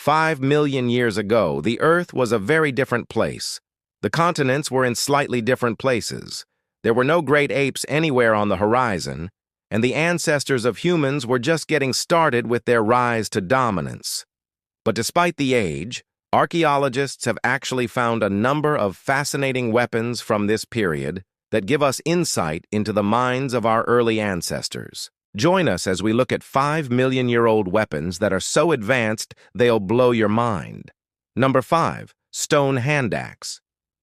5 million years ago, the Earth was a very different place. The continents were in slightly different places. There were no great apes anywhere on the horizon, and the ancestors of humans were just getting started with their rise to dominance. But despite the age, archaeologists have actually found a number of fascinating weapons from this period that give us insight into the minds of our early ancestors. Join us as we look at 5 million-year-old weapons that are so advanced they'll blow your mind. Number 5. Stone hand axe.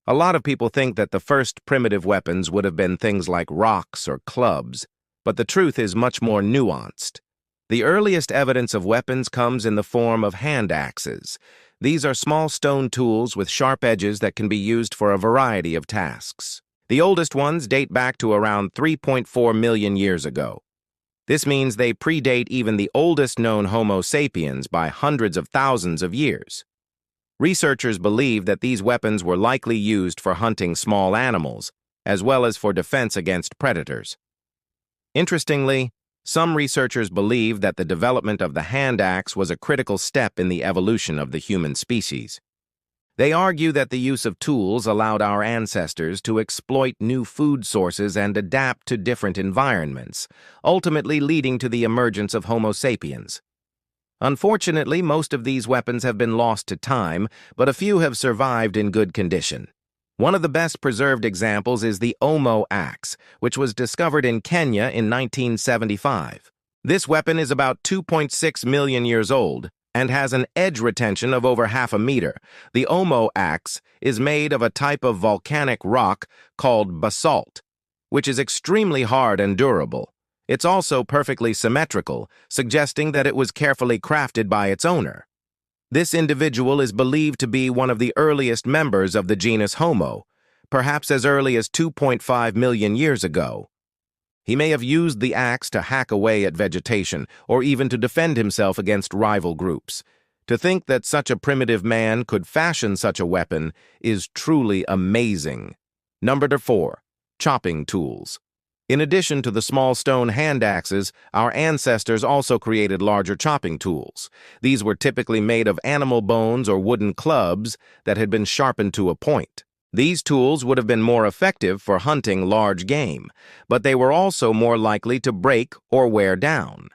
A lot of people think that the first primitive weapons would have been things like rocks or clubs, but the truth is much more nuanced. The earliest evidence of weapons comes in the form of hand axes. These are small stone tools with sharp edges that can be used for a variety of tasks. The oldest ones date back to around 3.4 million years ago. This means they predate even the oldest known Homo sapiens by hundreds of thousands of years. Researchers believe that these weapons were likely used for hunting small animals, as well as for defense against predators. Interestingly, some researchers believe that the development of the hand axe was a critical step in the evolution of the human species. They argue that the use of tools allowed our ancestors to exploit new food sources and adapt to different environments, ultimately leading to the emergence of Homo sapiens. Unfortunately, most of these weapons have been lost to time, but a few have survived in good condition. One of the best preserved examples is the Omo axe, which was discovered in Kenya in 1975. This weapon is about 2.6 million years old and has an edge retention of over half a meter. The Omo axe is made of a type of volcanic rock called basalt, which is extremely hard and durable. It's also perfectly symmetrical, suggesting that it was carefully crafted by its owner. This individual is believed to be one of the earliest members of the genus Homo, perhaps as early as 2.5 million years ago. He may have used the axe to hack away at vegetation, or even to defend himself against rival groups. To think that such a primitive man could fashion such a weapon is truly amazing. Number 4. Chopping tools. In addition to the small stone hand axes, our ancestors also created larger chopping tools. These were typically made of animal bones or wooden clubs that had been sharpened to a point. These tools would have been more effective for hunting large game, but they were also more likely to break or wear down.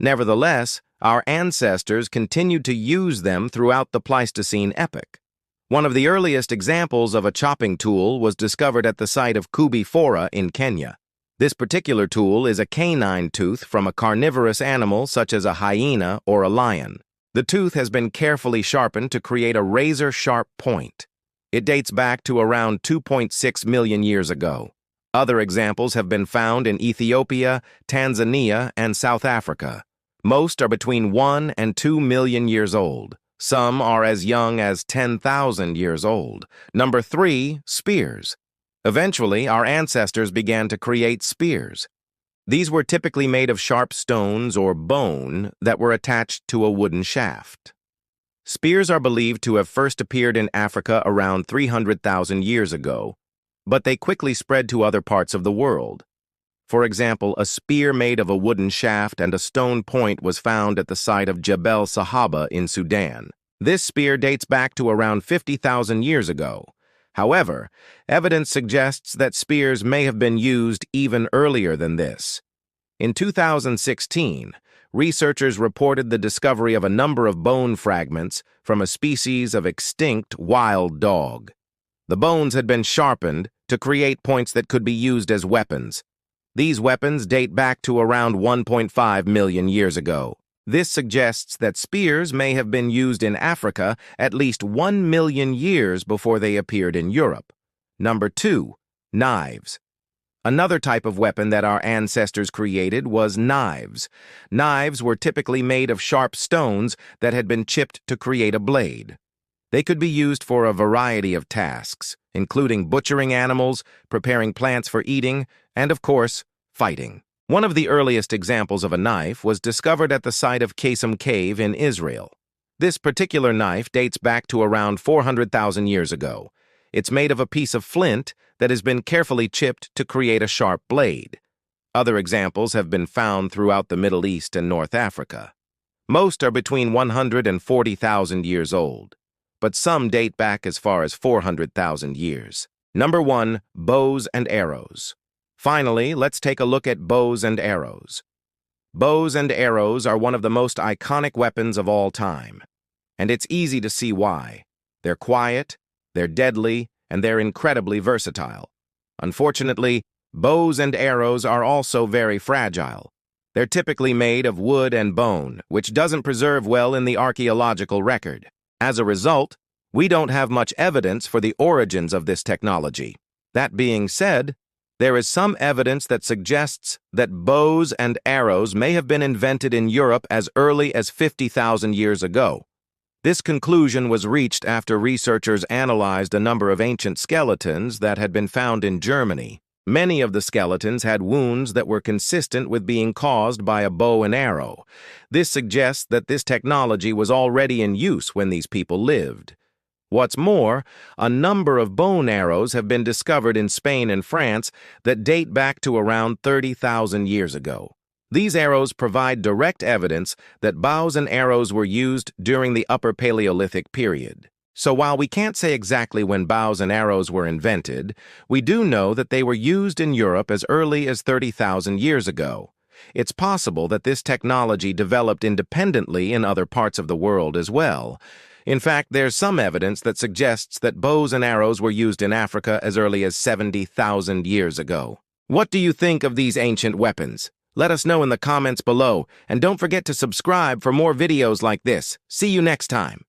Nevertheless, our ancestors continued to use them throughout the Pleistocene epoch. One of the earliest examples of a chopping tool was discovered at the site of Kubi Fora in Kenya. This particular tool is a canine tooth from a carnivorous animal such as a hyena or a lion. The tooth has been carefully sharpened to create a razor-sharp point. It dates back to around 2.6 million years ago. Other examples have been found in Ethiopia, Tanzania, and South Africa. Most are between 1 and 2 million years old. Some are as young as 10,000 years old. Number 3, spears. Eventually, our ancestors began to create spears. These were typically made of sharp stones or bone that were attached to a wooden shaft. Spears are believed to have first appeared in Africa around 300,000 years ago, but they quickly spread to other parts of the world. For example, a spear made of a wooden shaft and a stone point was found at the site of Jebel Sahaba in Sudan. This spear dates back to around 50,000 years ago. However, evidence suggests that spears may have been used even earlier than this. In 2016, researchers reported the discovery of a number of bone fragments from a species of extinct wild dog. The bones had been sharpened to create points that could be used as weapons. These weapons date back to around 1.5 million years ago. This suggests that spears may have been used in Africa at least 1 million years before they appeared in Europe. Number 2, knives. Another type of weapon that our ancestors created was knives. Knives were typically made of sharp stones that had been chipped to create a blade. They could be used for a variety of tasks, including butchering animals, preparing plants for eating, and, of course, fighting. One of the earliest examples of a knife was discovered at the site of Qasim Cave in Israel. This particular knife dates back to around 400,000 years ago. It's made of a piece of flint that has been carefully chipped to create a sharp blade. Other examples have been found throughout the Middle East and North Africa. Most are between 100 and 40,000 years old, but some date back as far as 400,000 years. Number 1, bows and arrows. Finally, let's take a look at bows and arrows. Bows and arrows are one of the most iconic weapons of all time, and it's easy to see why. They're quiet, they're deadly, and they're incredibly versatile. Unfortunately, bows and arrows are also very fragile. They're typically made of wood and bone, which doesn't preserve well in the archaeological record. As a result, we don't have much evidence for the origins of this technology. That being said, there is some evidence that suggests that bows and arrows may have been invented in Europe as early as 50,000 years ago. This conclusion was reached after researchers analyzed a number of ancient skeletons that had been found in Germany. Many of the skeletons had wounds that were consistent with being caused by a bow and arrow. This suggests that this technology was already in use when these people lived. What's more, a number of bone arrows have been discovered in Spain and France that date back to around 30,000 years ago. These arrows provide direct evidence that bows and arrows were used during the Upper Paleolithic period. So while we can't say exactly when bows and arrows were invented, we do know that they were used in Europe as early as 30,000 years ago. It's possible that this technology developed independently in other parts of the world as well. In fact, there's some evidence that suggests that bows and arrows were used in Africa as early as 70,000 years ago. What do you think of these ancient weapons? Let us know in the comments below, and don't forget to subscribe for more videos like this. See you next time.